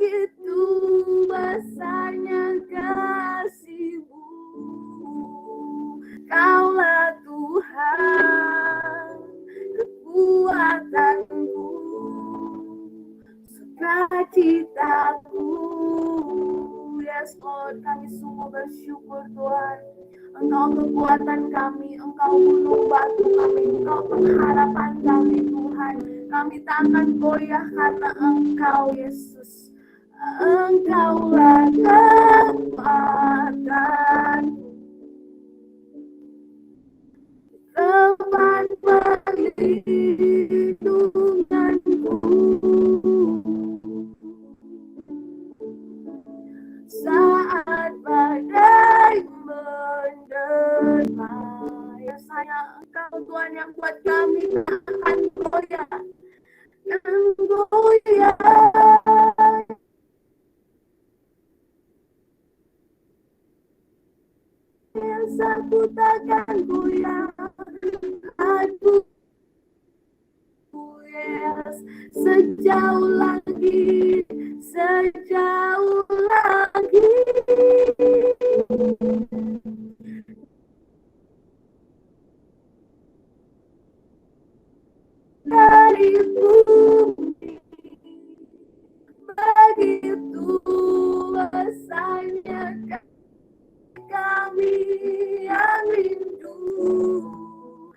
begitu besarnya kasih-Mu. Kaulah Tuhan, kekuatanku, sukacitaku. Yes Lord, kami sungguh bersyukur Tuhan. Engkau kekuatan kami, Engkau gunung batu kami, Engkau pengharapan kami Tuhan. Kami tak akan goyah karena Engkau Yesus. Engkaulah kekuatan, tempat perlindunganku. Saat badai menerpa, biasanya Engkau Tuhan yang buat kami akan goyah, dan goyah. Yes, aku takkan goyah. Aku yes, sejauh langit, sejauh langit. Dari bumi, begitu besarnya kami yang rindu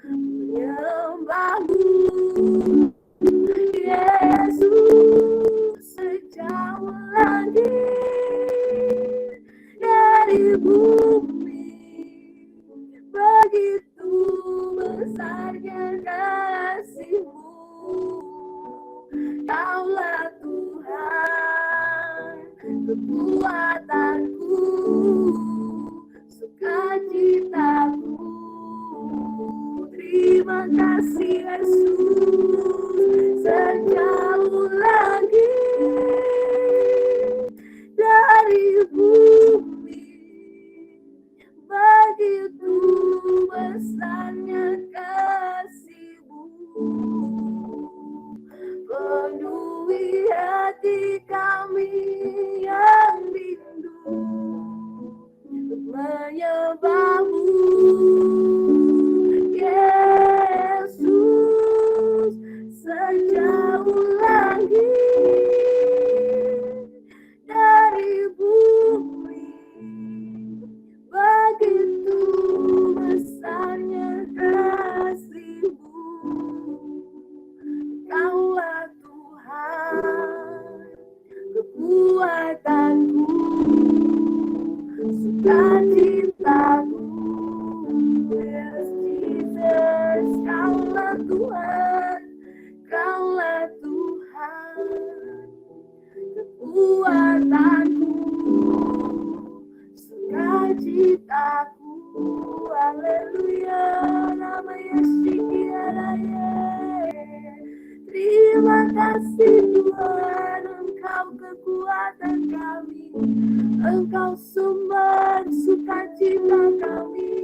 menyembah-Mu, Yesus, sejauh langit dari bumi, begitu besarnya kasih-Mu. Kaulah Tuhan, kekuatanku, sukacitaku. Terima kasih Yesus, sejauh langit dari bumi, begitu besarnya kasih-Mu. Penuhi hati kami yang rindu menyembah-Mu, Yesus, sejauh langit dari bumi, begitu besarnya kasih-Mu. Kaulah Tuhan, kekuatanku, sukacitaku. Yes, Jesus, Kaulah Tuhan, Kaulah Tuhan, kekuatanku, sukacitaku. Haleluya, nama Yesus kiranya. Terima kasih Tuhan, Engkau kekuatan kami, Engkau sumber sukacita kami,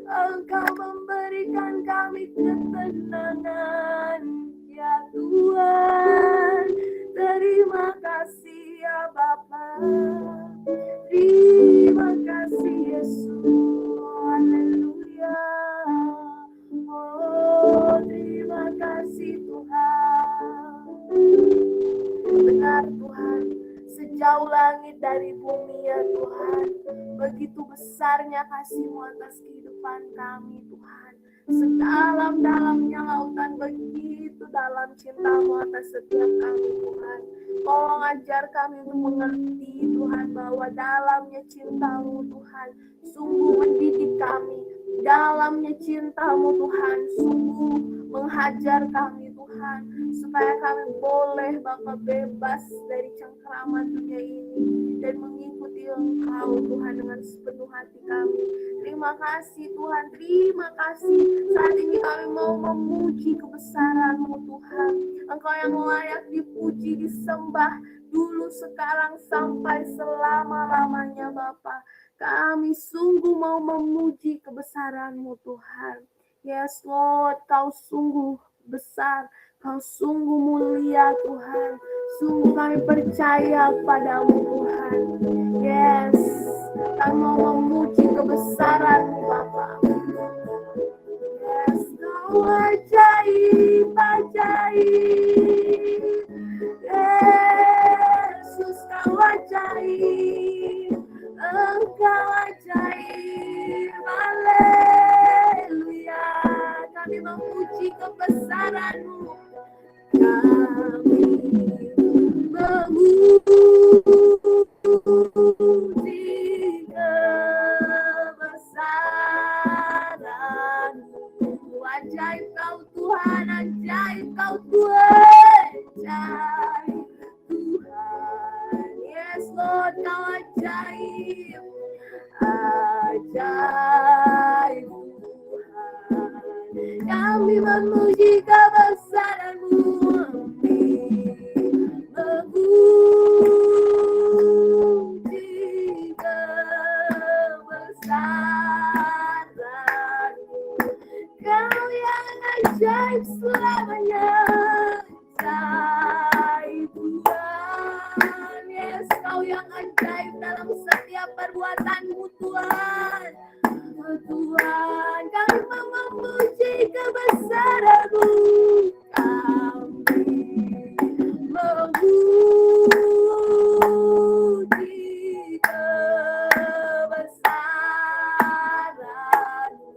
Engkau memberikan kami ketenangan, ya Tuhan. Terima kasih ya Bapa, terima kasih Yesus, haleluya. Oh, terima kasih Tuhan. Benar Tuhan, sejauh langit dari bumi ya Tuhan, begitu besarnya kasih-Mu atas kehidupan kami Tuhan. Sedalam-dalamnya lautan, begitu dalam cinta-Mu atas setiap kami Tuhan. Tolong ajar kami untuk mengerti Tuhan, bahwa dalamnya cinta-Mu Tuhan sungguh mendidik kami. Dalamnya cinta-Mu Tuhan sungguh menghajar kami Tuhan, supaya kami boleh Bapa bebas dari cengkraman dunia ini dan mengikuti Engkau Tuhan dengan sepenuh hati kami. Terima kasih Tuhan, terima kasih. Saat ini kami mau memuji kebesaran-Mu Tuhan. Engkau yang layak dipuji, disembah dulu, sekarang, sampai selama-lamanya Bapa. Kami sungguh mau memuji kebesaran-Mu Tuhan. Yes Lord, Kau sungguh besar, Kau sungguh mulia Tuhan. Sungguh kami percaya padamu Tuhan. Yes, kami mau memuji kebesaran-Mu Bapa. Yes, kau ajaib, ajaib. Yesus kau ajaib. Engkau ajaib. Haleluya. Kami memuji kebesaran-Mu. Kami memuji kebesaran-Mu. Ajaib kau Tuhan, ajaib kau Tuhan, ajaib Tuhan. Yes Lord, kau ajaib, ajaib Tuhan. Kami memuji kebesaran-Mu, memuji kebesaran-Mu. Kau yang ajaib selamanya, ajaib Tuhan. Yes, kau yang ajaib dalam setiap perbuatan-Mu Tuhan. Tuhan, kami mau memuji kebesaran-Mu. Kami memuji kebesaran-Mu.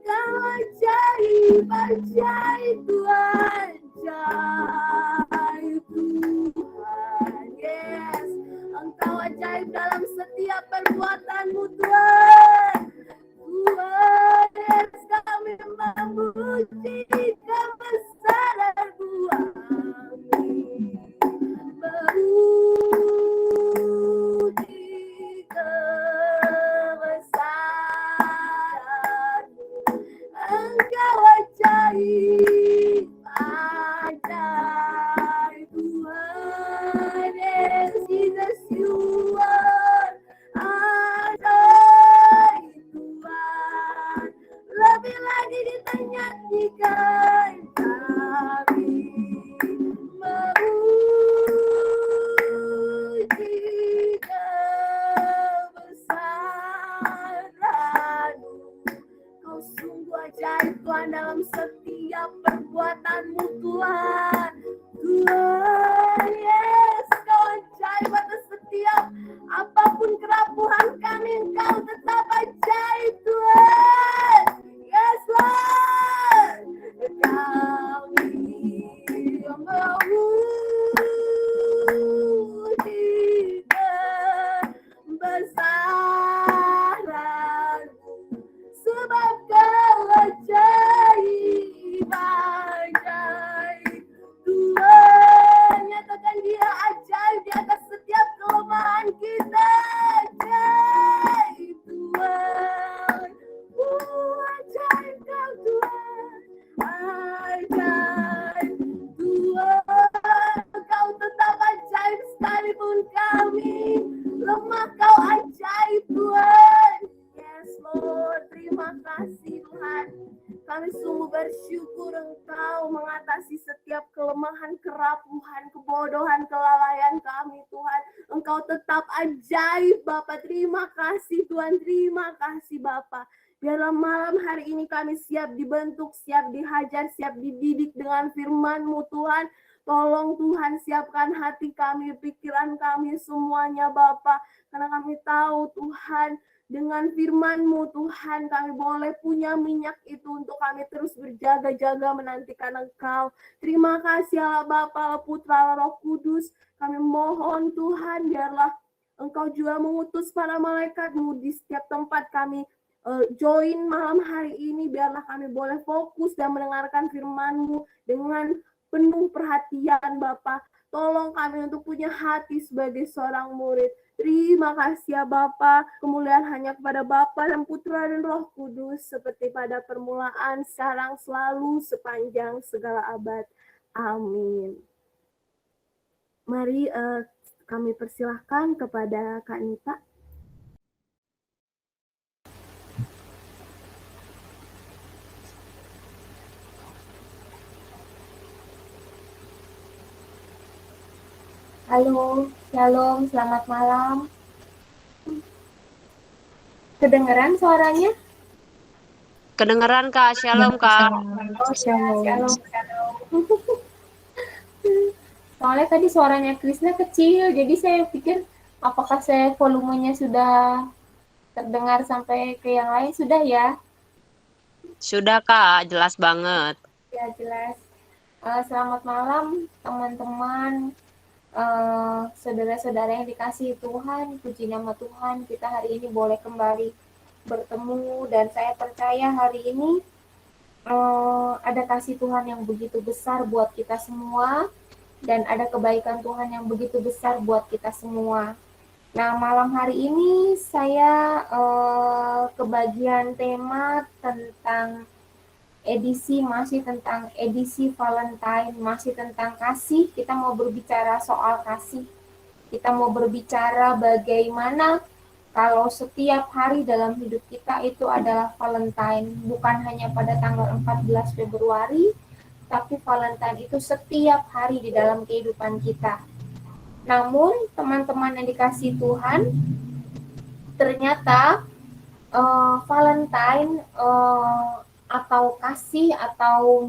Kau ajaib, ajaib Tuhan, ajaib Tuhan. Yes, Engkau ajaib dalam setiap perbuatan-Mu Tuhan. Tuhan, yes, kami memuji kebesaran-Mu. Memuji kebesaran-Mu. Engkau ajaib, ajaib Tuhan. Yes, Jesus, you are ajaib Tuhan. Lebih lagi kita nyanyikan, kami memuji kebesaran-Mu. Kau sungguh ajaib Tuhan dalam setiap perbuatan-Mu Tuhan. Tuhan, yes, Kau ajaib atas setiap apapun kerapuhan kami, Engkau tetap ajaib Tuhan. Yes, Lord. Kami memuji kebesaran-Mu. Sebab Kau ajaib, ajaib Tuhan. Nyatakan Dia ajaib di atas setiap kelemahan kita. Ajaib Tuhan. Ajaib Kau Tuhan. Ajaib Tuhan. Kau tetap ajaib sekalipun kami lemah, Kau ajaib Tuhan. Yes Lord, terima kasih Tuhan. Kami sungguh bersyukur Engkau mengatasi setiap kelemahan, kerapuhan, kebodohan, kelalaian kami Tuhan. Engkau tetap ajaib Bapa. Terima kasih Tuhan, terima kasih Bapa. Biarlah malam hari ini kami siap dibentuk, siap dihajar, siap dididik dengan firman-Mu Tuhan. Tolong Tuhan siapkan hati kami, pikiran kami semuanya Bapa. Karena kami tahu Tuhan, dengan firman-Mu Tuhan kami boleh punya minyak itu untuk kami terus berjaga-jaga menantikan Engkau. Terima kasih Allah Bapa, Allah Putra, Allah Roh Kudus. Kami mohon Tuhan biarlah Engkau juga mengutus para malakat-Mu di setiap tempat kami join malam hari ini. Biarlah kami boleh fokus dan mendengarkan firman-Mu dengan penuh perhatian Bapa. Tolong kami untuk punya hati sebagai seorang murid. Terima kasih ya Bapa. Kemuliaan hanya kepada Bapa dan Putra dan Roh Kudus, seperti pada permulaan, sekarang, selalu, sepanjang segala abad. Amin. Mari kami persilahkan kepada Kak Nita. Halo, Shalom, selamat malam. Kedengeran suaranya? Kedengeran Kak, Shalom Kak. Oh iya, Shalom. Shalom. Soalnya tadi suaranya Krisna kecil, jadi saya pikir apakah saya volumenya sudah terdengar sampai ke yang lain? Sudah ya? Sudah Kak, jelas banget. Ya, jelas. Selamat malam teman-teman, saudara-saudara yang dikasihi Tuhan, puji nama Tuhan, kita hari ini boleh kembali bertemu dan saya percaya hari ini ada kasih Tuhan yang begitu besar buat kita semua dan ada kebaikan Tuhan yang begitu besar buat kita semua. Nah, malam hari ini saya kebagian tema tentang masih tentang edisi Valentine, masih tentang kasih. Kita mau berbicara soal kasih. Kita mau berbicara bagaimana kalau setiap hari dalam hidup kita itu adalah Valentine, bukan hanya pada tanggal 14 Februari, tapi Valentine itu setiap hari di dalam kehidupan kita. Namun, teman-teman yang dikasihi Tuhan, ternyata Valentine atau kasih atau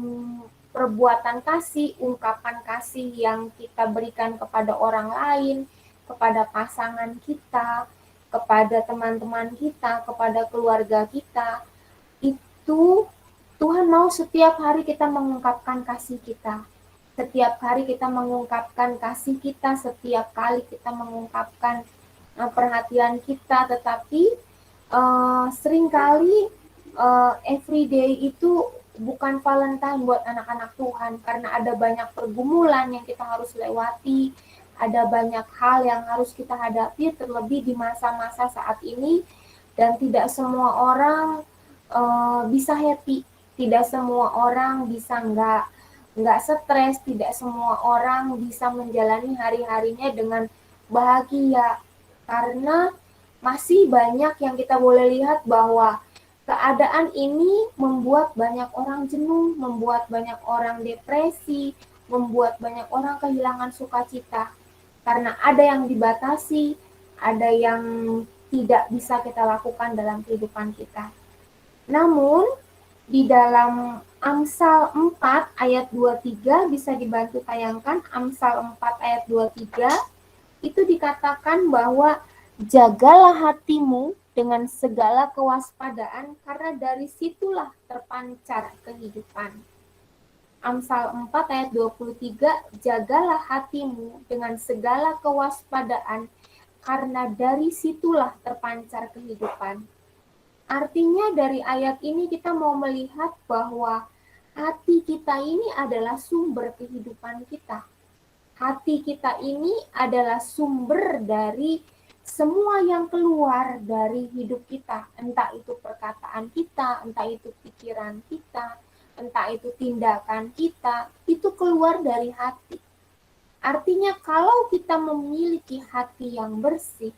perbuatan kasih, ungkapan kasih yang kita berikan kepada orang lain, kepada pasangan kita, kepada teman-teman kita, kepada keluarga kita, itu Tuhan mau setiap hari kita mengungkapkan kasih kita. Setiap hari kita mengungkapkan kasih kita, setiap kali kita mengungkapkan perhatian kita, tetapi seringkali everyday itu bukan Valentine buat anak-anak Tuhan karena ada banyak pergumulan yang kita harus lewati, ada banyak hal yang harus kita hadapi terlebih di masa-masa saat ini dan tidak semua orang bisa happy, tidak semua orang bisa nggak stres, tidak semua orang bisa menjalani hari-harinya dengan bahagia karena masih banyak yang kita boleh lihat bahwa keadaan ini membuat banyak orang jenuh, membuat banyak orang depresi, membuat banyak orang kehilangan sukacita. Karena ada yang dibatasi, ada yang tidak bisa kita lakukan dalam kehidupan kita. Namun, di dalam Amsal 4 ayat 23 bisa dibantu tayangkan Amsal 4 ayat 23 itu dikatakan bahwa jagalah hatimu dengan segala kewaspadaan karena dari situlah terpancar kehidupan. Amsal 4 ayat 23, jagalah hatimu dengan segala kewaspadaan karena dari situlah terpancar kehidupan. Artinya dari ayat ini kita mau melihat bahwa hati kita ini adalah sumber kehidupan kita. Hati kita ini adalah sumber dari semua yang keluar dari hidup kita. Entah itu perkataan kita, entah itu pikiran kita, entah itu tindakan kita, itu keluar dari hati. Artinya kalau kita memiliki hati yang bersih,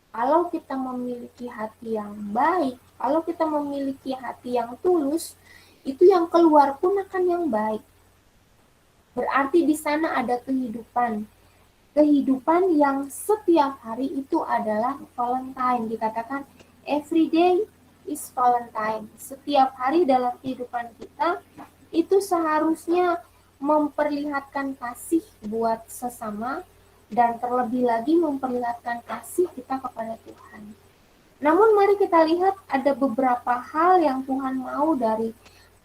kalau kita memiliki hati yang baik, kalau kita memiliki hati yang tulus, itu yang keluar pun akan yang baik. Berarti di sana ada kehidupan. Kehidupan yang setiap hari itu adalah Valentine. Dikatakan every day is Valentine. Setiap hari dalam kehidupan kita itu seharusnya memperlihatkan kasih buat sesama dan terlebih lagi memperlihatkan kasih kita kepada Tuhan. Namun mari kita lihat ada beberapa hal yang Tuhan mau dari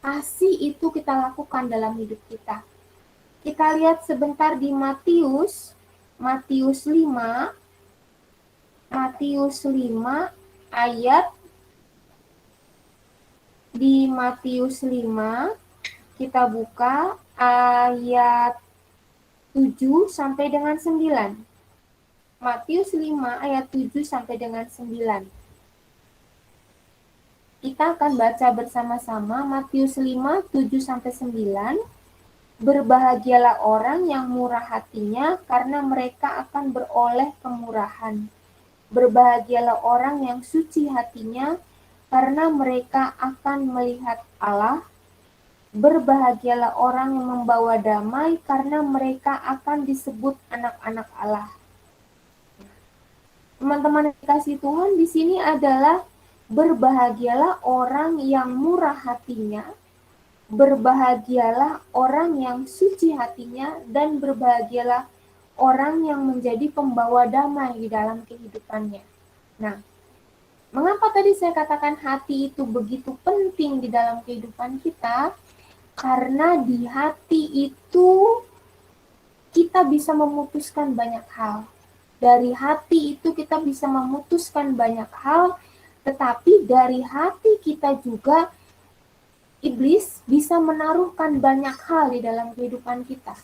kasih itu kita lakukan dalam hidup kita. Kita lihat sebentar di Matius 5 ayat di Matius 5 kita buka ayat 7 sampai dengan 9. Matius 5 ayat 7 sampai dengan 9. Kita akan baca bersama-sama Matius 5, 7 sampai 9. Berbahagialah orang yang murah hatinya karena mereka akan beroleh kemurahan. Berbahagialah orang yang suci hatinya karena mereka akan melihat Allah. Berbahagialah orang yang membawa damai karena mereka akan disebut anak-anak Allah. Teman-teman yang dikasih Tuhan, di sini adalah berbahagialah orang yang murah hatinya, berbahagialah orang yang suci hatinya, dan berbahagialah orang yang menjadi pembawa damai di dalam kehidupannya. Nah, mengapa tadi saya katakan hati itu begitu penting di dalam kehidupan kita? Karena di hati itu kita bisa memutuskan banyak hal. Dari hati itu kita bisa memutuskan banyak hal, tetapi dari hati kita juga iblis bisa menaruhkan banyak hal di dalam kehidupan kita.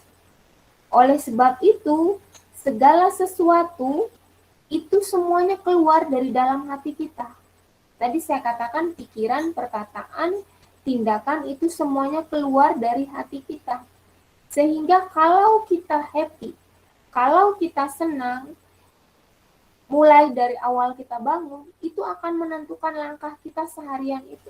Oleh sebab itu, segala sesuatu itu semuanya keluar dari dalam hati kita. Tadi saya katakan pikiran, perkataan, tindakan itu semuanya keluar dari hati kita. Sehingga kalau kita happy, kalau kita senang, mulai dari awal kita bangun, itu akan menentukan langkah kita seharian itu.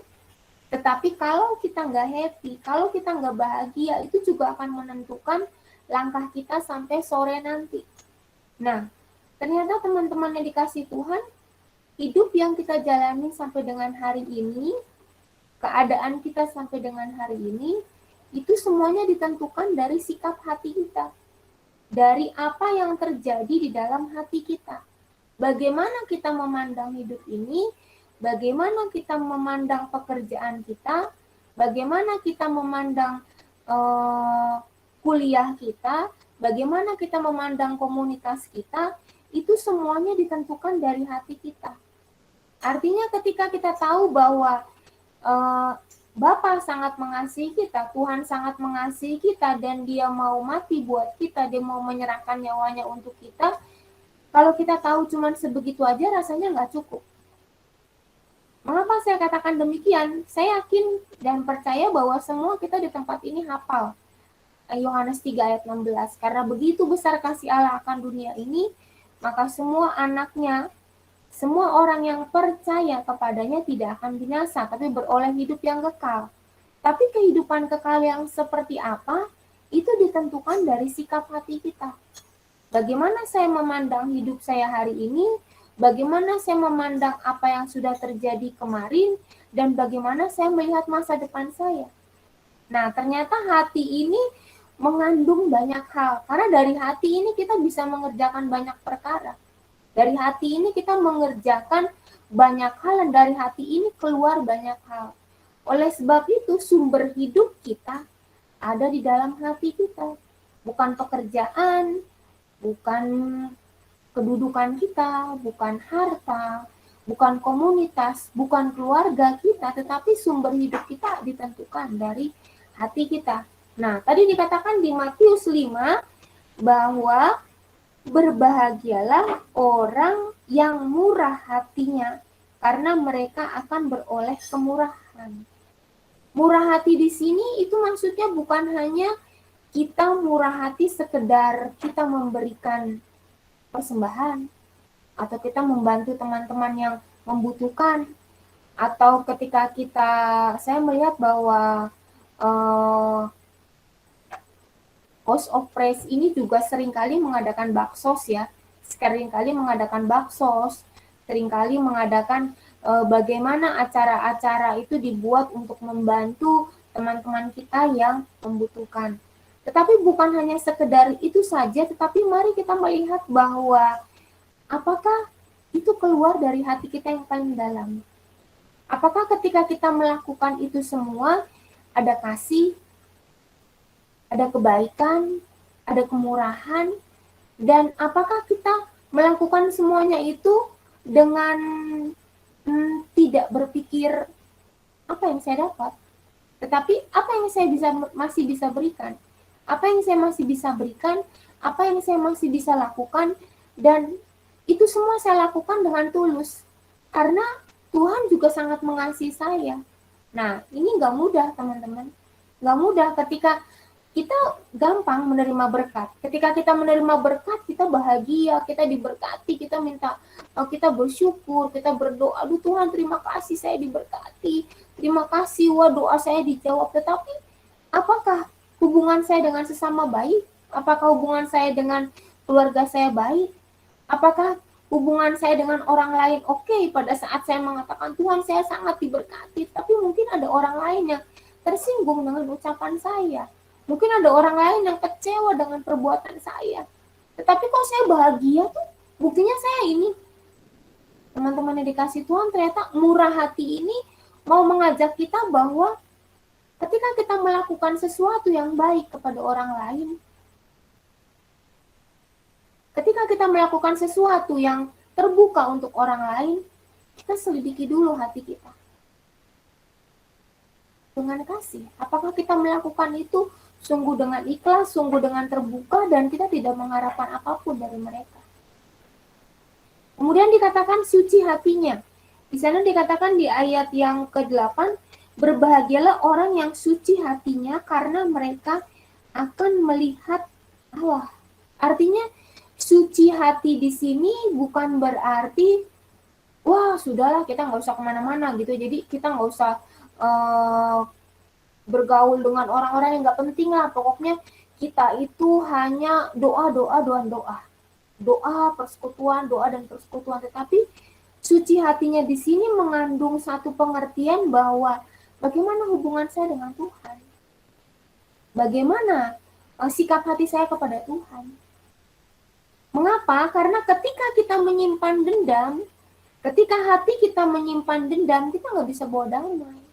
Tetapi kalau kita nggak happy, kalau kita nggak bahagia, itu juga akan menentukan langkah kita sampai sore nanti. Nah, ternyata teman-teman yang dikasih Tuhan, hidup yang kita jalani sampai dengan hari ini, keadaan kita sampai dengan hari ini, itu semuanya ditentukan dari sikap hati kita. Dari apa yang terjadi di dalam hati kita. Bagaimana kita memandang hidup ini, bagaimana kita memandang pekerjaan kita, bagaimana kita memandang kuliah kita, bagaimana kita memandang komunitas kita, itu semuanya ditentukan dari hati kita. Artinya ketika kita tahu bahwa Bapa sangat mengasihi kita, Tuhan sangat mengasihi kita, dan Dia mau mati buat kita, Dia mau menyerahkan nyawanya untuk kita. Kalau kita tahu cuma sebegitu aja, rasanya nggak cukup. Mengapa saya katakan demikian? Saya yakin dan percaya bahwa semua kita di tempat ini hafal Yohanes 3 ayat 16. Karena begitu besar kasih Allah akan dunia ini, maka semua anaknya, semua orang yang percaya kepadanya tidak akan binasa, tapi beroleh hidup yang kekal. Tapi kehidupan kekal yang seperti apa, itu ditentukan dari sikap hati kita. Bagaimana saya memandang hidup saya hari ini, bagaimana saya memandang apa yang sudah terjadi kemarin, dan bagaimana saya melihat masa depan saya. Nah, ternyata hati ini mengandung banyak hal, karena dari hati ini kita bisa mengerjakan banyak perkara. Dari hati ini kita mengerjakan banyak hal, dan dari hati ini keluar banyak hal. Oleh sebab itu, sumber hidup kita ada di dalam hati kita. Bukan pekerjaan, bukan kedudukan kita, bukan harta, bukan komunitas, bukan keluarga kita, tetapi sumber hidup kita ditentukan dari hati kita. Nah, tadi dikatakan di Matius 5 bahwa berbahagialah orang yang murah hatinya, karena mereka akan beroleh kemurahan. Murah hati di sini itu maksudnya bukan hanya kita murah hati sekedar kita memberikan persembahan, atau kita membantu teman-teman yang membutuhkan, atau ketika saya melihat bahwa House of Praise ini juga seringkali mengadakan baksos ya, seringkali mengadakan baksos, seringkali mengadakan bagaimana acara-acara itu dibuat untuk membantu teman-teman kita yang membutuhkan. Tetapi bukan hanya sekedar itu saja, tetapi mari kita melihat bahwa apakah itu keluar dari hati kita yang paling dalam. Apakah ketika kita melakukan itu semua, ada kasih, ada kebaikan, ada kemurahan, dan apakah kita melakukan semuanya itu dengan tidak berpikir apa yang saya dapat, tetapi apa yang saya masih bisa berikan, apa yang saya masih bisa berikan, apa yang saya masih bisa lakukan, dan itu semua saya lakukan dengan tulus, karena Tuhan juga sangat mengasihi saya. Nah, ini nggak mudah teman-teman, nggak mudah ketika kita gampang menerima berkat. Ketika kita menerima berkat, kita bahagia, kita diberkati, kita minta, kita bersyukur, kita berdoa, aduh Tuhan terima kasih saya diberkati, terima kasih, wah doa saya dijawab. Tetapi Apakah hubungan saya dengan sesama baik? Apakah hubungan saya dengan keluarga saya baik? Apakah hubungan saya dengan orang lain oke pada saat saya mengatakan Tuhan saya sangat diberkati, tapi mungkin ada orang lain yang tersinggung dengan ucapan saya. Mungkin ada orang lain yang kecewa dengan perbuatan saya. Tetapi kok saya bahagia tuh, buktinya saya ini. Teman-teman yang dikasih Tuhan, ternyata murah hati ini mau mengajak kita bahwa ketika kita melakukan sesuatu yang baik kepada orang lain, ketika kita melakukan sesuatu yang terbuka untuk orang lain, kita selidiki dulu hati kita. Dengan kasih, apakah kita melakukan itu sungguh dengan ikhlas, sungguh dengan terbuka, dan kita tidak mengharapkan apapun dari mereka. Kemudian dikatakan suci hatinya. Di sana dikatakan di ayat yang ke-8, berbahagialah orang yang suci hatinya karena mereka akan melihat Allah. Artinya suci hati di sini bukan berarti wah sudahlah kita nggak usah kemana-mana gitu. Jadi kita nggak usah bergaul dengan orang-orang yang nggak penting lah. Pokoknya kita itu hanya doa, persekutuan, doa dan persekutuan. Tetapi suci hatinya di sini mengandung satu pengertian bahwa bagaimana hubungan saya dengan Tuhan, bagaimana sikap hati saya kepada Tuhan. Mengapa? Karena ketika kita menyimpan dendam, ketika hati kita menyimpan dendam, kita nggak bisa bawa damai.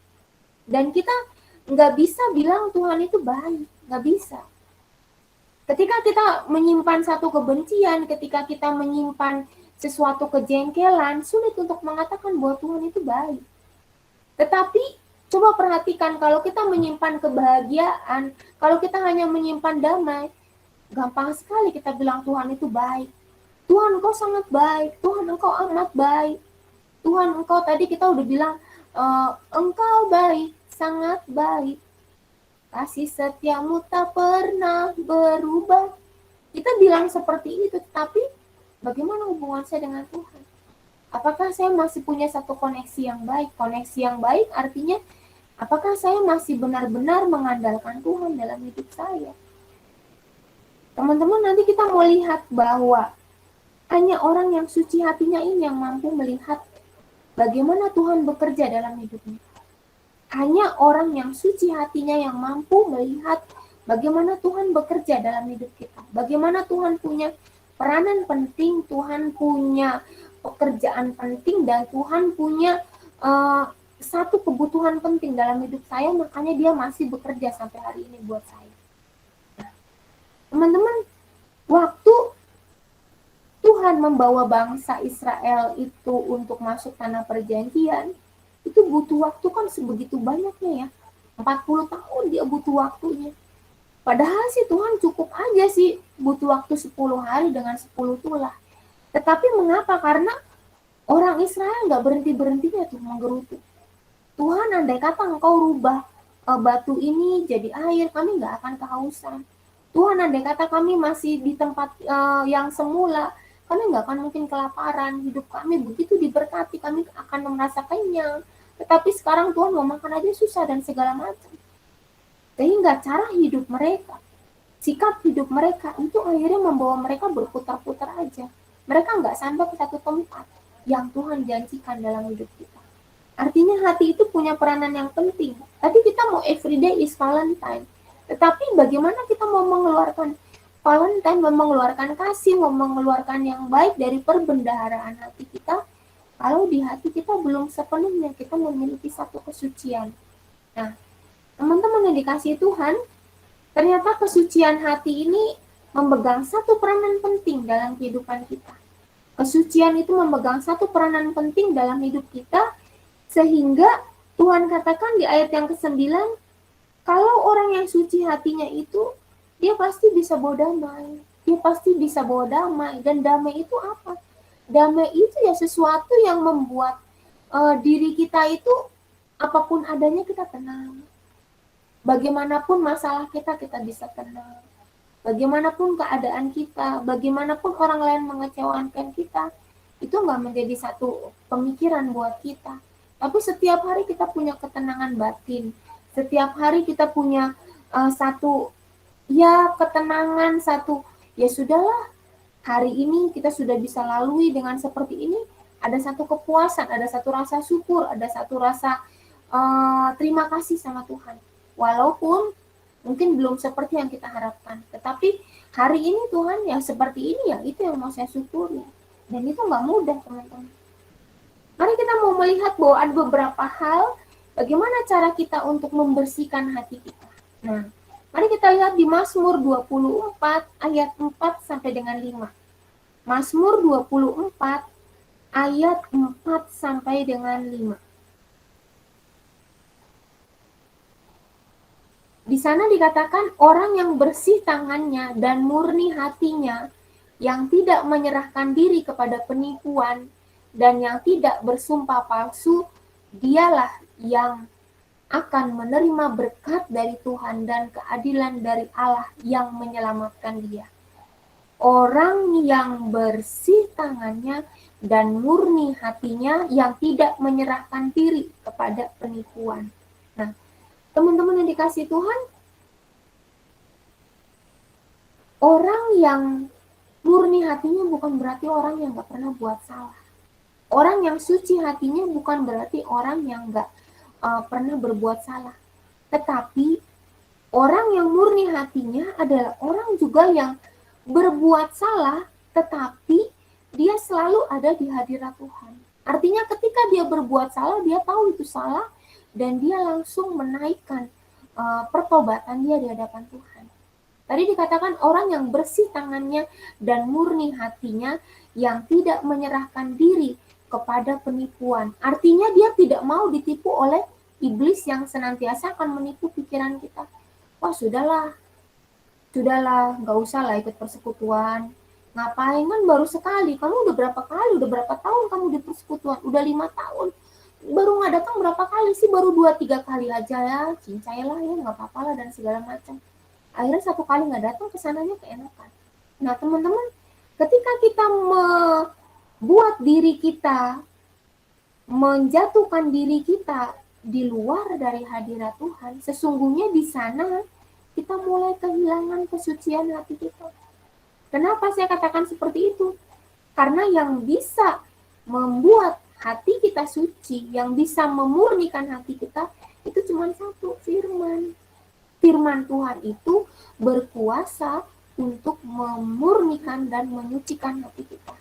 Dan kita nggak bisa bilang Tuhan itu baik, nggak bisa. Ketika kita menyimpan satu kebencian, ketika kita menyimpan sesuatu kejengkelan, sulit untuk mengatakan bahwa Tuhan itu baik. Tetapi coba perhatikan, kalau kita menyimpan kebahagiaan, kalau kita hanya menyimpan damai, gampang sekali kita bilang Tuhan itu baik. Tuhan engkau sangat baik, Tuhan engkau amat baik. Tuhan engkau tadi kita udah bilang, engkau baik, sangat baik. Kasih setiamu tak pernah berubah. Kita bilang seperti itu, tapi bagaimana hubungan saya dengan Tuhan? Apakah saya masih punya satu koneksi yang baik? Koneksi yang baik artinya, apakah saya masih benar-benar mengandalkan Tuhan dalam hidup saya? Teman-teman, nanti kita mau lihat bahwa hanya orang yang suci hatinya ini yang mampu melihat bagaimana Tuhan bekerja dalam hidupnya. Hanya orang yang suci hatinya yang mampu melihat bagaimana Tuhan bekerja dalam hidup kita. Bagaimana Tuhan punya peranan penting, Tuhan punya pekerjaan penting, dan Tuhan punya satu kebutuhan penting dalam hidup saya, makanya dia masih bekerja sampai hari ini buat saya. Teman-teman, waktu Tuhan membawa bangsa Israel itu untuk masuk tanah perjanjian, itu butuh waktu kan sebegitu banyaknya ya. 40 tahun dia butuh waktunya. Padahal sih Tuhan cukup aja sih butuh waktu 10 hari dengan 10 tulah. Tetapi mengapa? Karena orang Israel nggak berhenti-berhentinya tuh menggerutu. Tuhan, andai kata engkau rubah batu ini jadi air, kami nggak akan kehausan. Tuhan, andai kata kami masih di tempat yang semula, kami nggak akan mungkin kelaparan. Hidup kami begitu diberkati, kami akan merasa kenyang. Tetapi sekarang Tuhan mau makan aja susah dan segala macam. Sehingga cara hidup mereka, sikap hidup mereka itu akhirnya membawa mereka berputar-putar aja. Mereka nggak sampai ke satu tempat yang Tuhan janjikan dalam hidup kita. Artinya hati itu punya peranan yang penting. Tadi kita mau everyday is Valentine. Tetapi bagaimana kita mau mengeluarkan Valentine, mau mengeluarkan kasih, mau mengeluarkan yang baik dari perbendaharaan hati kita, kalau di hati kita belum sepenuhnya kita memiliki satu kesucian. Nah, teman-teman yang dikasihi Tuhan, ternyata kesucian hati ini memegang satu peranan penting dalam kehidupan kita. Kesucian itu memegang satu peranan penting dalam hidup kita, sehingga Tuhan katakan di ayat yang ke-9, kalau orang yang suci hatinya itu, dia pasti bisa bawa damai. Dia pasti bisa bawa damai. Dan damai itu apa? Damai itu ya sesuatu yang membuat diri kita itu apapun adanya kita tenang. Bagaimanapun masalah kita bisa tenang. Bagaimanapun keadaan kita, bagaimanapun orang lain mengecewakan kita, itu nggak menjadi satu pemikiran buat kita. Tapi setiap hari kita punya ketenangan batin. Setiap hari kita punya satu ya ketenangan, satu ya sudahlah, hari ini kita sudah bisa lalui dengan seperti ini, ada satu kepuasan, ada satu rasa syukur, ada satu rasa terima kasih sama Tuhan. Walaupun mungkin belum seperti yang kita harapkan, tetapi hari ini Tuhan yang seperti ini, ya itu yang mau saya syukuri. Dan itu nggak mudah, teman-teman. Mari kita mau melihat bahwa ada beberapa hal bagaimana cara kita untuk membersihkan hati kita. Nah, mari kita lihat di Mazmur 24 ayat 4 sampai dengan 5. Mazmur 24 ayat 4 sampai dengan 5. Di sana dikatakan orang yang bersih tangannya dan murni hatinya, yang tidak menyerahkan diri kepada penipuan dan yang tidak bersumpah palsu, dialah yang akan menerima berkat dari Tuhan dan keadilan dari Allah yang menyelamatkan dia. Orang yang bersih tangannya dan murni hatinya, yang tidak menyerahkan diri kepada penipuan. Nah, teman-teman yang dikasih Tuhan, orang yang murni hatinya bukan berarti orang yang gak pernah buat salah. Orang yang suci hatinya bukan berarti orang yang gak pernah berbuat salah. Tetapi orang yang murni hatinya adalah orang juga yang berbuat salah, tetapi dia selalu ada di hadirat Tuhan. Artinya ketika dia berbuat salah, dia tahu itu salah, dan dia langsung menaikkan pertobatan dia di hadapan Tuhan. Tadi dikatakan orang yang bersih tangannya dan murni hatinya, yang tidak menyerahkan diri kepada penipuan. Artinya dia tidak mau ditipu oleh iblis yang senantiasa akan menipu pikiran kita. Wah sudahlah, nggak usah lah ikut persekutuan. Ngapain, kan baru sekali, kamu udah berapa kali, udah berapa tahun kamu di persekutuan, udah 5 tahun. Baru nggak datang berapa kali sih, baru 2-3 kali aja ya, cincailah ya, nggak apa-apa lah dan segala macam. Akhirnya 1 kali nggak datang, kesananya keenakan. Nah teman-teman, ketika kita membuat diri kita, menjatuhkan diri kita di luar dari hadirat Tuhan, sesungguhnya di sana kita mulai kehilangan kesucian hati kita. Kenapa saya katakan seperti itu? Karena yang bisa membuat hati kita suci, yang bisa memurnikan hati kita, itu cuma satu, firman. Firman Tuhan itu berkuasa untuk memurnikan dan menyucikan hati kita.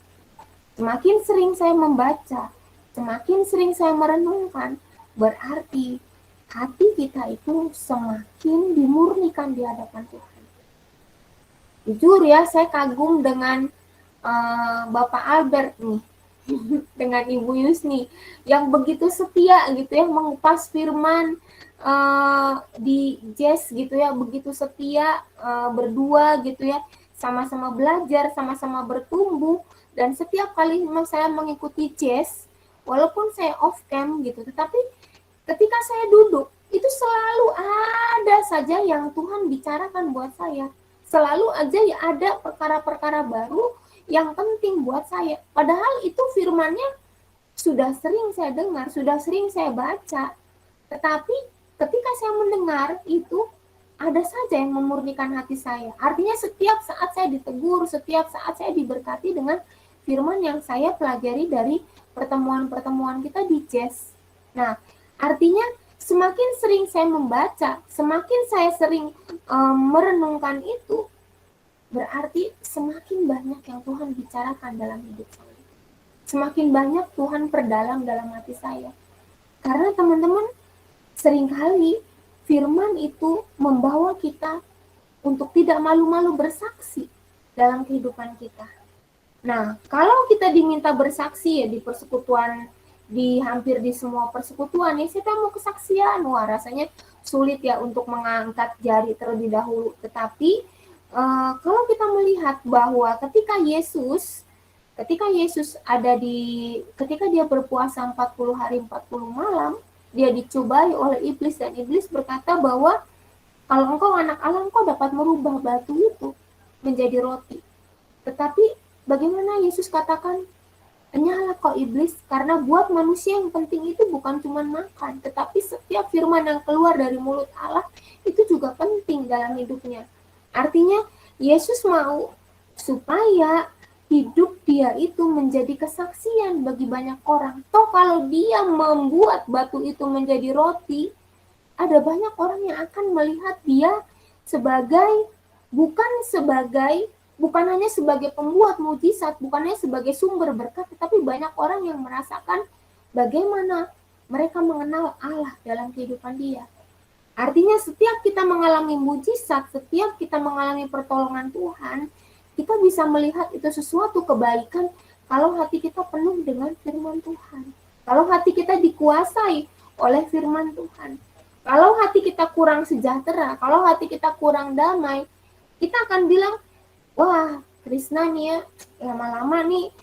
Semakin sering saya membaca, semakin sering saya merenungkan, berarti hati kita itu semakin dimurnikan di hadapan Tuhan. Jujur ya, saya kagum dengan Bapak Albert nih, dengan Ibu Yusni, yang begitu setia gitu ya, mengupas firman di Jazz gitu ya, begitu setia berdua gitu ya, sama-sama belajar, sama-sama bertumbuh. Dan setiap kali saya mengikuti Jazz, walaupun saya off cam gitu, tetapi ketika saya duduk, itu selalu ada saja yang Tuhan bicarakan buat saya. Selalu aja ya ada perkara-perkara baru yang penting buat saya. Padahal itu firmannya sudah sering saya dengar, sudah sering saya baca. Tetapi ketika saya mendengar itu, ada saja yang memurnikan hati saya. Artinya setiap saat saya ditegur, setiap saat saya diberkati dengan firman yang saya pelajari dari pertemuan-pertemuan kita di Jazz. Nah, artinya semakin sering saya membaca, semakin saya sering merenungkan itu, berarti semakin banyak yang Tuhan bicarakan dalam hidup saya. Semakin banyak Tuhan perdalam dalam hati saya. Karena teman-teman, seringkali firman itu membawa kita untuk tidak malu-malu bersaksi dalam kehidupan kita. Nah, kalau kita diminta bersaksi ya di persekutuan, di hampir di semua persekutuan ya, kita mau kesaksian, wah rasanya sulit ya untuk mengangkat jari terlebih dahulu. Tetapi kalau kita melihat bahwa ketika Yesus ketika dia berpuasa 40 hari 40 malam, dia dicobai oleh iblis, dan iblis berkata bahwa kalau engkau anak Allah, engkau dapat merubah batu itu menjadi roti. Tetapi bagaimana Yesus katakan, nyalakan kok iblis, karena buat manusia yang penting itu bukan cuma makan, tetapi setiap firman yang keluar dari mulut Allah itu juga penting dalam hidupnya. Artinya Yesus mau supaya hidup dia itu menjadi kesaksian bagi banyak orang. Toh kalau dia membuat batu itu menjadi roti, ada banyak orang yang akan melihat dia sebagai bukan hanya sebagai pembuat mujizat, bukan hanya sebagai sumber berkat, tetapi banyak orang yang merasakan bagaimana mereka mengenal Allah dalam kehidupan dia. Artinya setiap kita mengalami mujizat, setiap kita mengalami pertolongan Tuhan, kita bisa melihat itu sesuatu kebaikan kalau hati kita penuh dengan firman Tuhan. Kalau hati kita dikuasai oleh firman Tuhan. Kalau hati kita kurang sejahtera, kalau hati kita kurang damai, kita akan bilang, wah, Krishna nih ya, lama-lama nih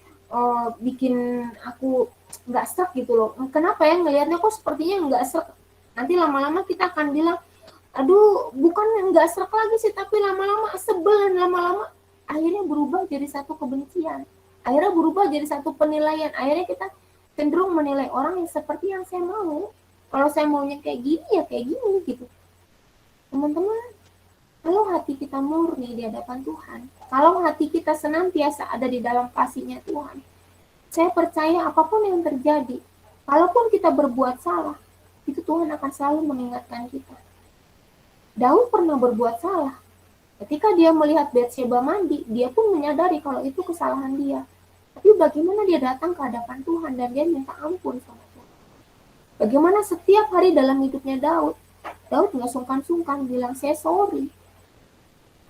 bikin aku nggak serak gitu loh. Kenapa ya ngelihatnya kok sepertinya nggak serak? Nanti lama-lama kita akan bilang, aduh, bukan nggak serak lagi sih, tapi lama-lama sebel dan lama-lama akhirnya berubah jadi satu kebencian. Akhirnya berubah jadi satu penilaian. Akhirnya kita cenderung menilai orang yang seperti yang saya mau. Kalau saya maunya kayak gini, ya kayak gini gitu. Teman-teman, kalau hati kita murni di hadapan Tuhan, kalau hati kita senantiasa ada di dalam kasih-Nya Tuhan, saya percaya apapun yang terjadi, kalaupun kita berbuat salah, itu Tuhan akan selalu mengingatkan kita. Daud pernah berbuat salah. Ketika dia melihat Batsheba mandi, dia pun menyadari kalau itu kesalahan dia. Tapi bagaimana dia datang ke hadapan Tuhan dan dia minta ampun sama Tuhan. Bagaimana setiap hari dalam hidupnya Daud nggak sungkan-sungkan bilang, saya sorry.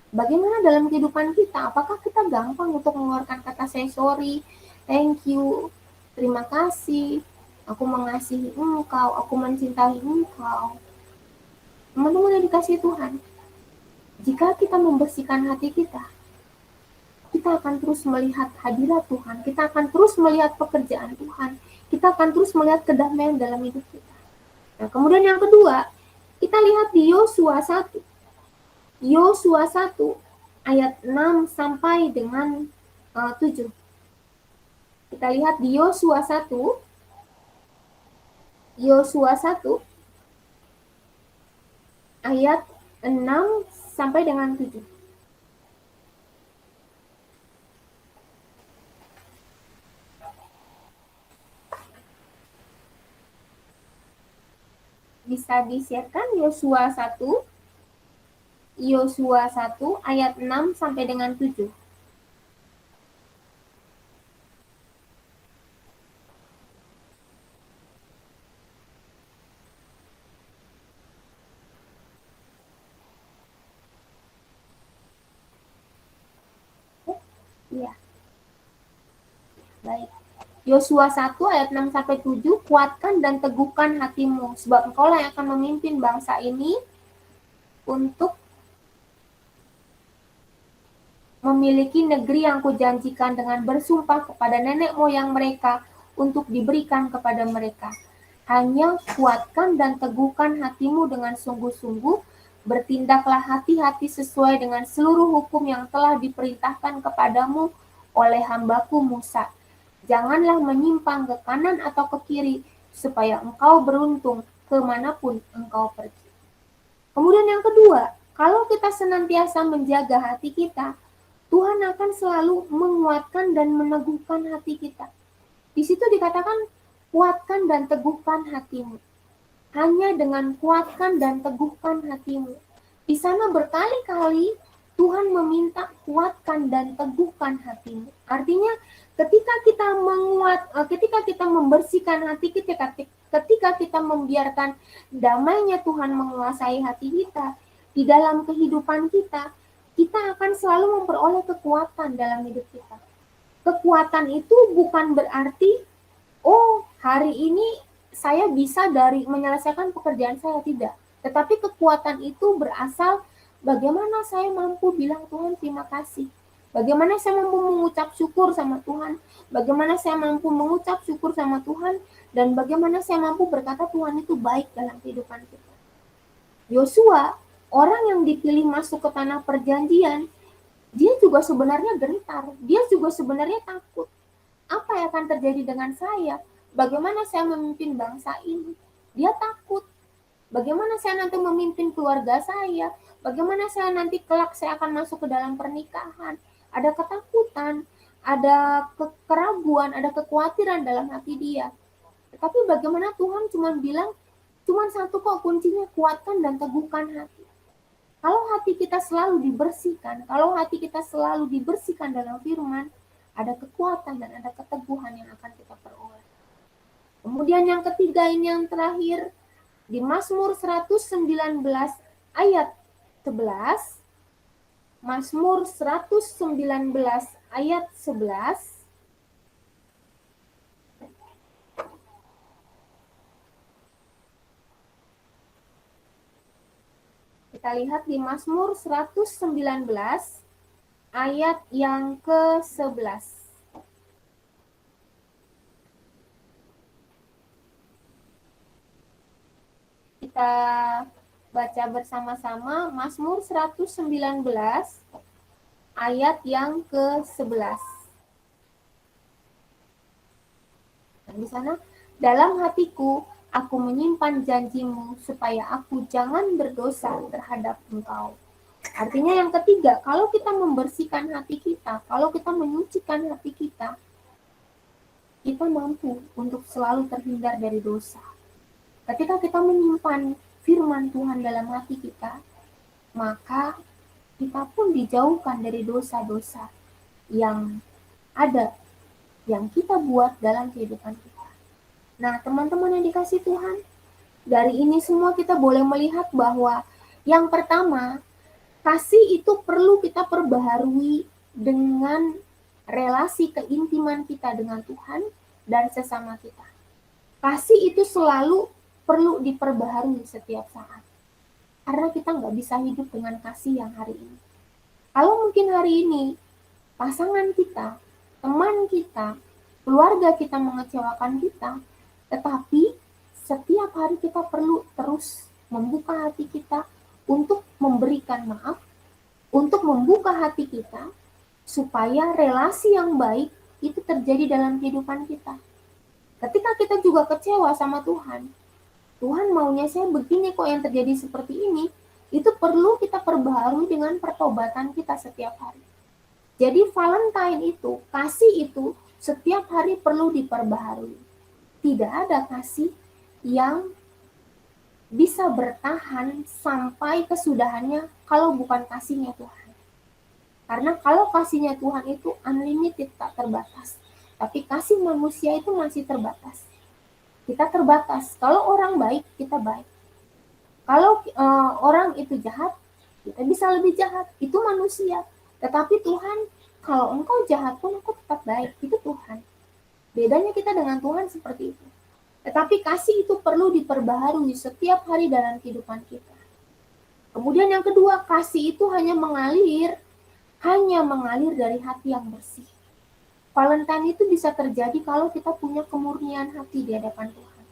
Bagaimana dalam kehidupan kita? Apakah kita gampang untuk mengeluarkan kata saya sorry, thank you, terima kasih, aku mengasihi engkau, aku mencintai engkau. Teman-teman yang dikasihi Tuhan, jika kita membersihkan hati kita akan terus melihat hadirat Tuhan, kita akan terus melihat pekerjaan Tuhan, kita akan terus melihat kedamaian dalam hidup kita. Nah, kemudian yang kedua, kita lihat di Yosua 1. Yosua 1 ayat 6 sampai dengan 7. Kita lihat di Yosua 1. Yosua 1 ayat 6 sampai dengan 7. Bisa di-share-kan Yosua 1 ayat 6 sampai dengan 7. Iya. Baik. Yosua 1 ayat 6 sampai 7, kuatkan dan teguhkan hatimu, sebab engkau yang akan memimpin bangsa ini untuk memiliki negeri yang kujanjikan dengan bersumpah kepada nenek moyang mereka untuk diberikan kepada mereka. Hanya kuatkan dan teguhkan hatimu dengan sungguh-sungguh, bertindaklah hati-hati sesuai dengan seluruh hukum yang telah diperintahkan kepadamu oleh hambaku Musa. Janganlah menyimpang ke kanan atau ke kiri, supaya engkau beruntung kemanapun engkau pergi. Kemudian yang kedua, kalau kita senantiasa menjaga hati kita, Tuhan akan selalu menguatkan dan meneguhkan hati kita. Di situ dikatakan, kuatkan dan teguhkan hatimu. Hanya dengan kuatkan dan teguhkan hatimu. Di sana berkali-kali Tuhan meminta kuatkan dan teguhkan hatimu. Artinya ketika kita membersihkan hati kita, ketika kita membiarkan damainya Tuhan menguasai hati kita, di dalam kehidupan kita akan selalu memperoleh kekuatan dalam hidup kita. Kekuatan itu bukan berarti, oh hari ini saya bisa dari menyelesaikan pekerjaan saya, tidak. Tetapi kekuatan itu berasal bagaimana saya mampu bilang Tuhan terima kasih. Bagaimana saya mampu mengucap syukur sama Tuhan. Bagaimana saya mampu mengucap syukur sama Tuhan. Dan bagaimana saya mampu berkata Tuhan itu baik dalam kehidupan kita. Yosua, orang yang dipilih masuk ke tanah perjanjian, dia juga sebenarnya gentar. Dia juga sebenarnya takut. Apa yang akan terjadi dengan saya? Bagaimana saya memimpin bangsa ini? Dia takut. Bagaimana saya nanti memimpin keluarga saya? Bagaimana saya nanti kelak saya akan masuk ke dalam pernikahan? Ada ketakutan, ada keraguan, ada kekhawatiran dalam hati dia. Tetapi bagaimana Tuhan cuma bilang, cuma satu kok kuncinya, kuatkan dan teguhkan hati. Kalau hati kita selalu dibersihkan, kalau hati kita selalu dibersihkan dalam firman, ada kekuatan dan ada keteguhan yang akan kita peroleh. Kemudian yang ketiga, ini yang terakhir, di Mazmur 119 ayat 11, Mazmur 119 ayat 11, kita lihat di Mazmur 119 ayat yang ke-11. Kita baca bersama-sama Mazmur 119 ayat yang ke-11. Di sana, dalam hatiku aku menyimpan janjimu supaya aku jangan berdosa terhadap engkau. Artinya yang ketiga, kalau kita membersihkan hati kita, kalau kita menyucikan hati kita mampu untuk selalu terhindar dari dosa. Ketika kita menyimpan firman Tuhan dalam hati kita, maka kita pun dijauhkan dari dosa-dosa yang ada, yang kita buat dalam kehidupan kita. Nah, teman-teman yang dikasih Tuhan, dari ini semua kita boleh melihat bahwa yang pertama, kasih itu perlu kita perbaharui dengan relasi keintiman kita dengan Tuhan dan sesama kita. Kasih itu selalu perlu diperbaharui setiap saat. Karena kita nggak bisa hidup dengan kasih yang hari ini. Kalau mungkin hari ini pasangan kita, teman kita, keluarga kita mengecewakan kita, tetapi setiap hari kita perlu terus membuka hati kita untuk memberikan maaf, untuk membuka hati kita, supaya relasi yang baik itu terjadi dalam kehidupan kita. Ketika kita juga kecewa sama Tuhan, Tuhan maunya saya begini kok yang terjadi seperti ini, itu perlu kita perbaharui dengan pertobatan kita setiap hari. Jadi Valentine itu, kasih itu setiap hari perlu diperbaharui. Tidak ada kasih yang bisa bertahan sampai kesudahannya kalau bukan kasihnya Tuhan. Karena kalau kasihnya Tuhan itu unlimited, tak terbatas. Tapi kasih manusia itu masih terbatas. Kita terbatas. Kalau orang baik, kita baik. Kalau orang itu jahat, kita bisa lebih jahat. Itu manusia. Tetapi Tuhan, kalau engkau jahat pun aku tetap baik. Itu Tuhan. Bedanya kita dengan Tuhan seperti itu. Tetapi kasih itu perlu diperbaharui setiap hari dalam kehidupan kita. Kemudian yang kedua, kasih itu hanya mengalir dari hati yang bersih. Valentine itu bisa terjadi kalau kita punya kemurnian hati di hadapan Tuhan.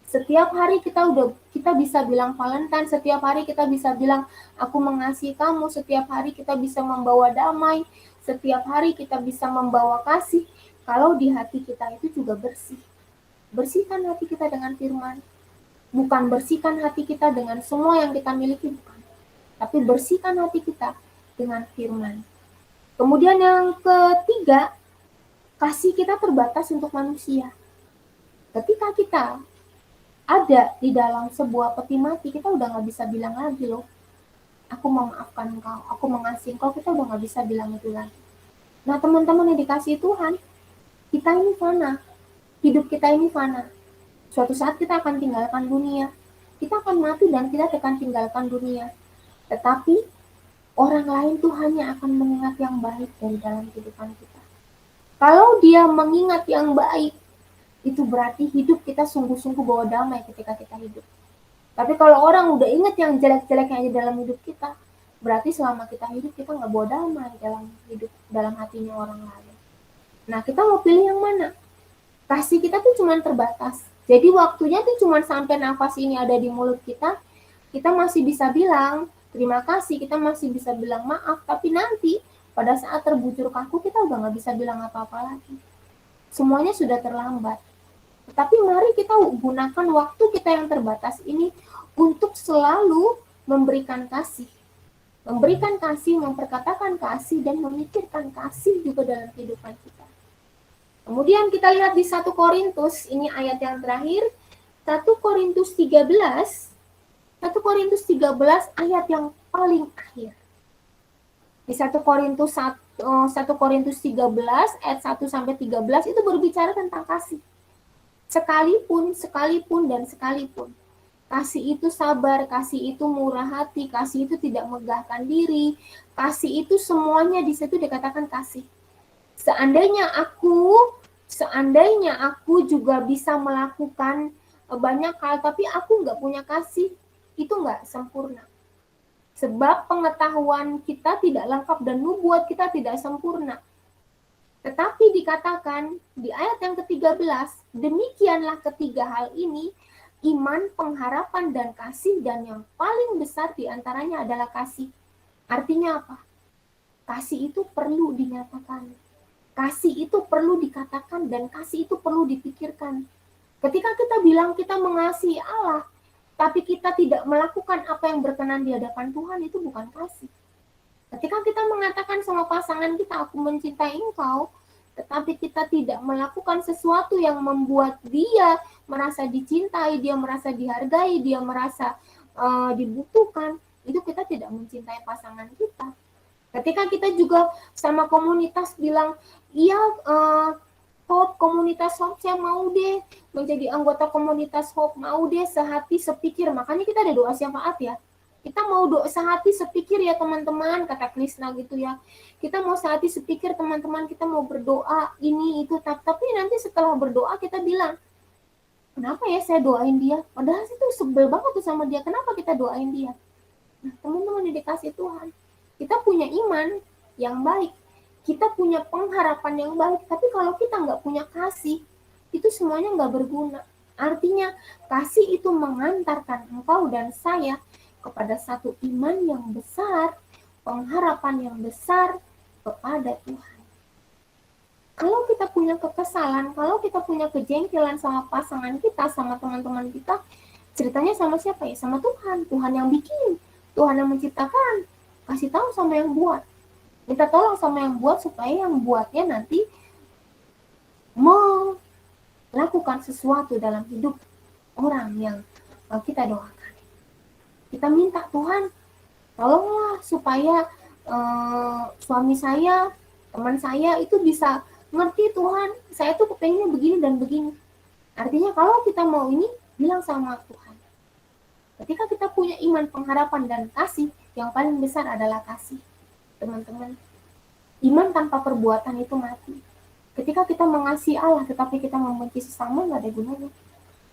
Setiap hari kita bisa bilang Valentine, setiap hari kita bisa bilang aku mengasihi kamu, setiap hari kita bisa membawa damai, setiap hari kita bisa membawa kasih kalau di hati kita itu juga bersih. Bersihkan hati kita dengan firman. Bukan bersihkan hati kita dengan semua yang kita miliki, bukan. Tapi bersihkan hati kita dengan firman. Kemudian yang ketiga, kasih kita terbatas untuk manusia. Ketika kita ada di dalam sebuah peti mati, kita udah gak bisa bilang lagi loh, aku memaafkan engkau, aku mengasihi engkau, kita udah gak bisa bilang itu lagi. Nah teman-teman yang dikasihi Tuhan, kita ini fana. Hidup kita ini fana. Suatu saat kita akan tinggalkan dunia. Kita akan mati dan kita akan tinggalkan dunia. Tetapi orang lain tuh hanya akan mengingat yang baik dari dalam kehidupan kita. Kalau dia mengingat yang baik, itu berarti hidup kita sungguh-sungguh bawa damai ketika kita hidup. Tapi kalau orang udah ingat yang jelek-jeleknya aja dalam hidup kita, berarti selama kita hidup kita nggak bawa damai dalam hatinya orang lain. Nah kita mau pilih yang mana? Kasih kita tuh cuma terbatas. Jadi waktunya tuh cuma sampai nafas ini ada di mulut kita masih bisa bilang terima kasih, kita masih bisa bilang maaf, tapi nanti pada saat terbujur kaku kita udah nggak bisa bilang apa-apa lagi. Semuanya sudah terlambat. Tetapi mari kita gunakan waktu kita yang terbatas ini untuk selalu memberikan kasih. Memberikan kasih, memperkatakan kasih, dan memikirkan kasih juga dalam kehidupan kita. Kemudian kita lihat di 1 Korintus, ini ayat yang terakhir, 1 Korintus 13, 1 Korintus 13 ayat yang paling akhir. Di 1 Korintus 13 ayat 1 sampai 13 itu berbicara tentang kasih. Sekalipun, dan sekalipun. Kasih itu sabar, kasih itu murah hati, kasih itu tidak megahkan diri, kasih itu semuanya di situ dikatakan kasih. Seandainya aku juga bisa melakukan banyak hal, tapi aku nggak punya kasih, itu nggak sempurna. Sebab pengetahuan kita tidak lengkap dan nubuat kita tidak sempurna. Tetapi dikatakan di ayat yang ke-13, demikianlah ketiga hal ini, iman, pengharapan, dan kasih, dan yang paling besar diantaranya adalah kasih. Artinya apa? Kasih itu perlu dinyatakan. Kasih itu perlu dikatakan, dan kasih itu perlu dipikirkan. Ketika kita bilang kita mengasihi Allah, tapi kita tidak melakukan apa yang berkenan di hadapan Tuhan, itu bukan kasih. Ketika kita mengatakan sama pasangan kita, aku mencintai engkau, tetapi kita tidak melakukan sesuatu yang membuat dia merasa dicintai, dia merasa dihargai, dia merasa dibutuhkan, itu kita tidak mencintai pasangan kita. Ketika kita juga sama komunitas bilang, iya Hope, komunitas Hope saya mau deh menjadi anggota komunitas Hope, mau deh sehati sepikir, makanya kita ada doa syafaat ya. Kita mau doa sehati sepikir ya teman-teman, kata Krisna gitu ya. Kita mau sehati sepikir teman-teman, kita mau berdoa ini itu, tapi nanti setelah berdoa kita bilang, kenapa ya saya doain dia? Padahal itu sebel banget tuh sama dia, kenapa kita doain dia? Nah teman-teman yang dikasih Tuhan, kita punya iman yang baik, kita punya pengharapan yang baik, tapi kalau kita nggak punya kasih, itu semuanya nggak berguna. Artinya kasih itu mengantarkan engkau dan saya kepada satu iman yang besar, pengharapan yang besar kepada Tuhan. Kalau kita punya kekesalan, kalau kita punya kejengkelan sama pasangan kita, sama teman-teman kita, ceritanya sama siapa ya? Sama Tuhan. Tuhan yang bikin, Tuhan yang menciptakan. Kasih tahu sama yang buat. Minta tolong sama yang buat supaya yang buatnya nanti melakukan sesuatu dalam hidup orang yang kita doakan. Kita minta Tuhan, tolonglah supaya suami saya, teman saya itu bisa ngerti Tuhan, saya tuh kepengennya begini dan begini. Artinya kalau kita mau ini, bilang sama Tuhan. Ketika kita punya iman, pengharapan, dan kasih, yang paling besar adalah kasih. Teman-teman, iman tanpa perbuatan itu mati. Ketika kita mengasihi Allah, tetapi kita membenci sesama, nggak ada gunanya.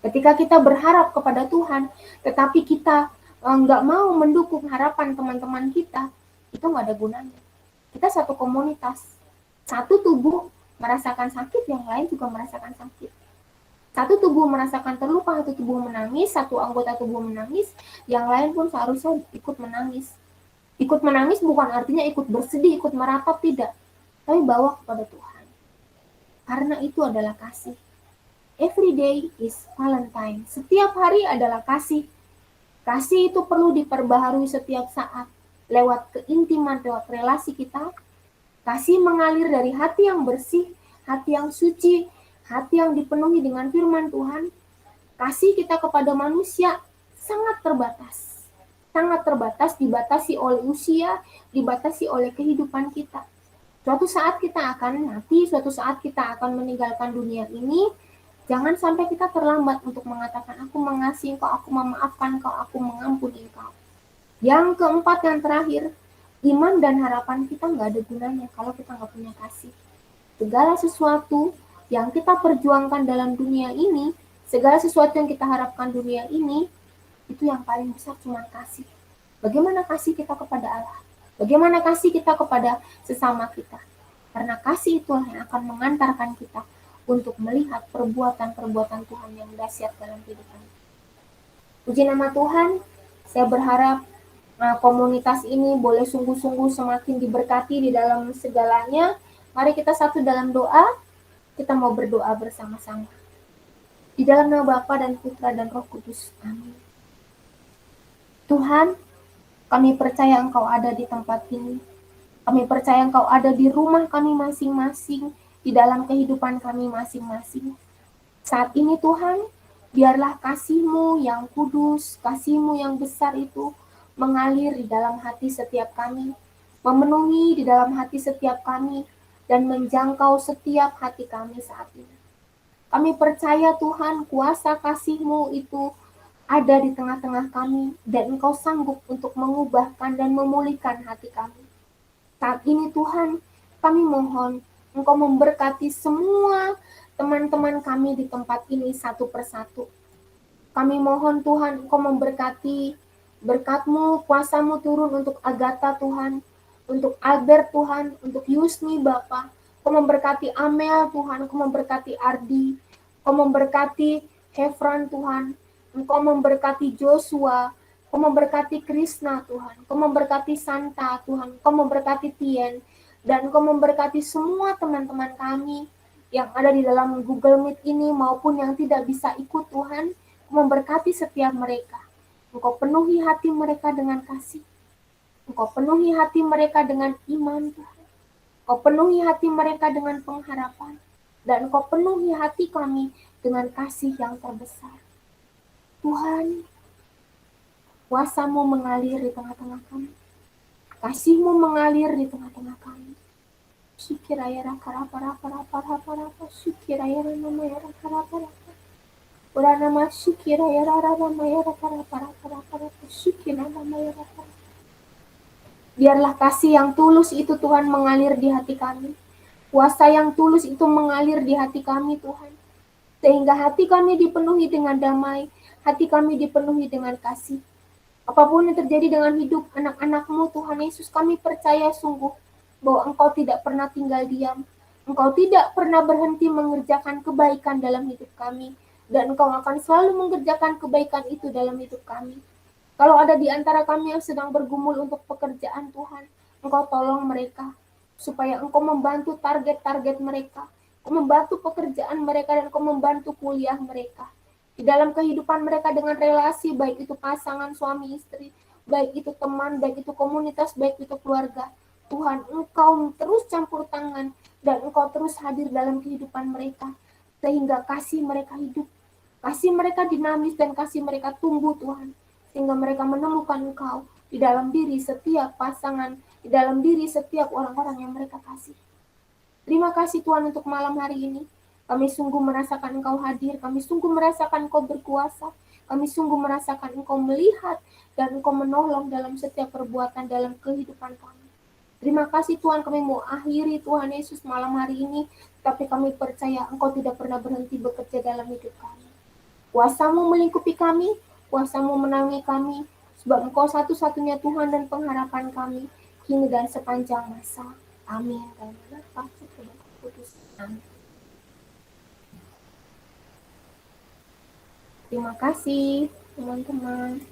Ketika kita berharap kepada Tuhan, tetapi kita nggak mau mendukung harapan teman-teman kita, itu nggak ada gunanya. Kita satu komunitas, satu tubuh merasakan sakit, yang lain juga merasakan sakit. Satu tubuh merasakan terluka, satu tubuh menangis, satu anggota tubuh menangis, yang lain pun seharusnya ikut menangis. Ikut menangis bukan artinya ikut bersedih, ikut meratap, tidak. Tapi bawa kepada Tuhan. Karena itu adalah kasih. Every day is Valentine. Setiap hari adalah kasih. Kasih itu perlu diperbaharui setiap saat. Lewat keintiman, lewat relasi kita. Kasih mengalir dari hati yang bersih, hati yang suci, hati yang dipenuhi dengan firman Tuhan. Kasih kita kepada manusia sangat terbatas. Sangat terbatas, dibatasi oleh usia, dibatasi oleh kehidupan kita. Suatu saat kita akan mati, suatu saat kita akan meninggalkan dunia ini. Jangan sampai kita terlambat untuk mengatakan, aku mengasihi engkau, aku memaafkan engkau, aku mengampuni engkau. Yang keempat, yang terakhir, iman dan harapan kita nggak ada gunanya kalau kita nggak punya kasih. Segala sesuatu yang kita perjuangkan dalam dunia ini, segala sesuatu yang kita harapkan dunia ini, itu yang paling besar cuma kasih. Bagaimana kasih kita kepada Allah? Bagaimana kasih kita kepada sesama kita? Karena kasih itulah yang akan mengantarkan kita untuk melihat perbuatan-perbuatan Tuhan yang dahsyat dalam kehidupan. Puji nama Tuhan, saya berharap komunitas ini boleh sungguh-sungguh semakin diberkati di dalam segalanya. Mari kita satu dalam doa. Kita mau berdoa bersama-sama. Di dalam nama Bapa dan Putra dan Roh Kudus. Amin. Tuhan, kami percaya Engkau ada di tempat ini. Kami percaya Engkau ada di rumah kami masing-masing, di dalam kehidupan kami masing-masing. Saat ini Tuhan, biarlah kasih-Mu yang kudus, kasih-Mu yang besar itu mengalir di dalam hati setiap kami, memenuhi di dalam hati setiap kami, dan menjangkau setiap hati kami saat ini. Kami percaya Tuhan, kuasa kasih-Mu itu ada di tengah-tengah kami, dan Engkau sanggup untuk mengubahkan dan memulihkan hati kami. Saat ini Tuhan, kami mohon Engkau memberkati semua teman-teman kami di tempat ini satu persatu. Kami mohon Tuhan, Engkau memberkati, berkat-Mu, kuasa-Mu turun untuk Agatha Tuhan, untuk Albert Tuhan, untuk Yusni Bapa. Engkau memberkati Amel Tuhan, Engkau memberkati Ardi, Engkau memberkati Hefran Tuhan, Engkau memberkati Joshua, Engkau memberkati Krishna Tuhan, Engkau memberkati Santa Tuhan, Engkau memberkati Tien, dan Engkau memberkati semua teman-teman kami yang ada di dalam Google Meet ini maupun yang tidak bisa ikut Tuhan, Engkau memberkati setiap mereka. Engkau penuhi hati mereka dengan kasih. Engkau penuhi hati mereka dengan iman Tuhan. Engkau penuhi hati mereka dengan pengharapan. Dan Engkau penuhi hati kami dengan kasih yang terbesar. Tuhan, kuasa-Mu mengalir di tengah-tengah kami. Kasih-Mu mengalir di tengah-tengah kami. Syukiraya rapa-rapa-rapa-rapa-rapa, syukiraya namanya rapa-rapa-rapa. Ora nama syukiraya rapa-rapa-rapa-rapa, syukiraya namanya rapa-rapa. Biarlah kasih yang tulus itu Tuhan mengalir di hati kami. Kuasa yang tulus itu mengalir di hati kami Tuhan. Sehingga hati kami dipenuhi dengan damai, hati kami dipenuhi dengan kasih. Apapun yang terjadi dengan hidup anak-anak-Mu Tuhan Yesus, kami percaya sungguh bahwa Engkau tidak pernah tinggal diam. Engkau tidak pernah berhenti mengerjakan kebaikan dalam hidup kami. Dan Engkau akan selalu mengerjakan kebaikan itu dalam hidup kami. Kalau ada di antara kami yang sedang bergumul untuk pekerjaan Tuhan, Engkau tolong mereka, supaya Engkau membantu target-target mereka, Engkau membantu pekerjaan mereka, dan Engkau membantu kuliah mereka. Di dalam kehidupan mereka dengan relasi, baik itu pasangan, suami, istri, baik itu teman, baik itu komunitas, baik itu keluarga. Tuhan, Engkau terus campur tangan, dan Engkau terus hadir dalam kehidupan mereka, sehingga kasih mereka hidup, kasih mereka dinamis, dan kasih mereka tumbuh Tuhan. Sehingga mereka menemukan Engkau di dalam diri setiap pasangan, di dalam diri setiap orang-orang yang mereka kasih. Terima kasih Tuhan untuk malam hari ini. Kami sungguh merasakan Engkau hadir, kami sungguh merasakan Engkau berkuasa, kami sungguh merasakan Engkau melihat, dan Engkau menolong dalam setiap perbuatan dalam kehidupan kami. Terima kasih Tuhan, kami mau akhiri Tuhan Yesus malam hari ini, tapi kami percaya Engkau tidak pernah berhenti bekerja dalam hidup kami. Kuasa-Mu melingkupi kami, Kuasa-Mu menangis kami, sebab Engkau satu-satunya Tuhan dan pengharapan kami, kini dan sepanjang masa. Amin. Terima kasih, teman-teman.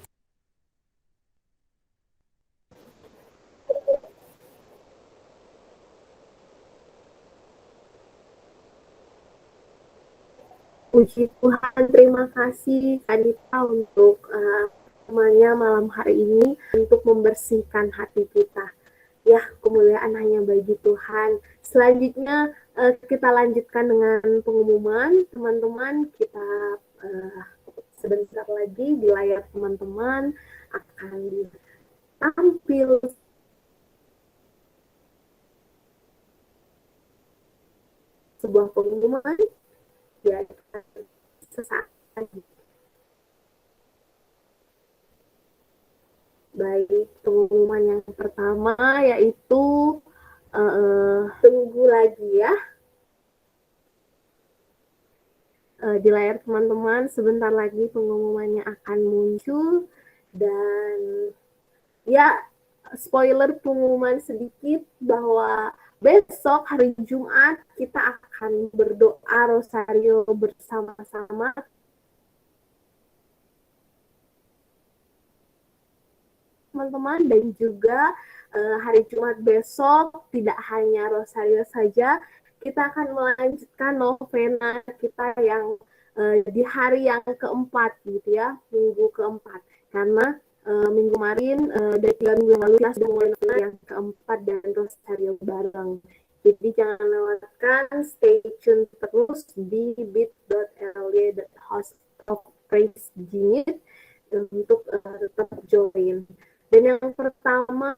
Puji Tuhan, terima kasih Kanita untuk temannya malam hari ini untuk membersihkan hati kita. Ya, kemuliaan hanya bagi Tuhan. Selanjutnya kita lanjutkan dengan pengumuman. Teman-teman, kita sebentar lagi di layar teman-teman akan tampil sebuah pengumuman. Ya, sesaat lagi. Baik, pengumuman yang pertama yaitu tunggu lagi ya. Di layar teman-teman sebentar lagi pengumumannya akan muncul, dan ya spoiler pengumuman sedikit bahwa besok hari Jumat kita akan berdoa rosario bersama-sama. Teman-teman, dan juga hari Jumat besok tidak hanya rosario saja, kita akan melanjutkan novena kita yang di hari yang keempat gitu ya, minggu keempat. Karena minggu kemarin dari 3 minggu yang lalu kita sudah mulai novena yang keempat dan rosario bareng. Jadi jangan lewatkan, stay tune terus di bit.ly/host of praise Jimit untuk tetap join. Dan yang pertama,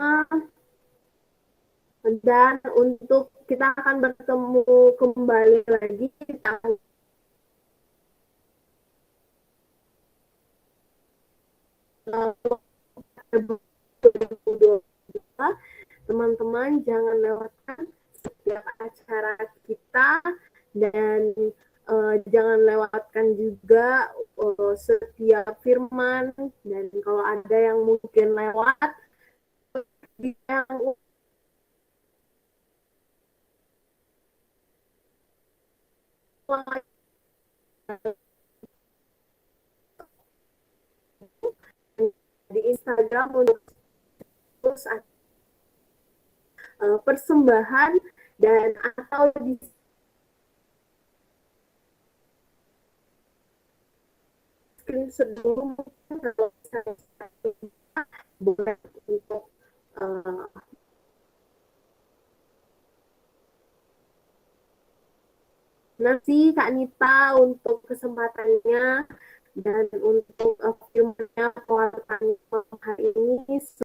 dan untuk kita akan bertemu kembali lagi di tahun teman-teman jangan lewatkan setiap acara kita dan jangan lewatkan juga setiap firman, dan kalau ada yang mungkin lewat yang di Instagram untuk terus persembahan dan atau di screenshot dulu mungkin kalau misalnya boleh untuk nanti Kak Nita untuk kesempatannya dan untuk filmnya pewartaan hari ini.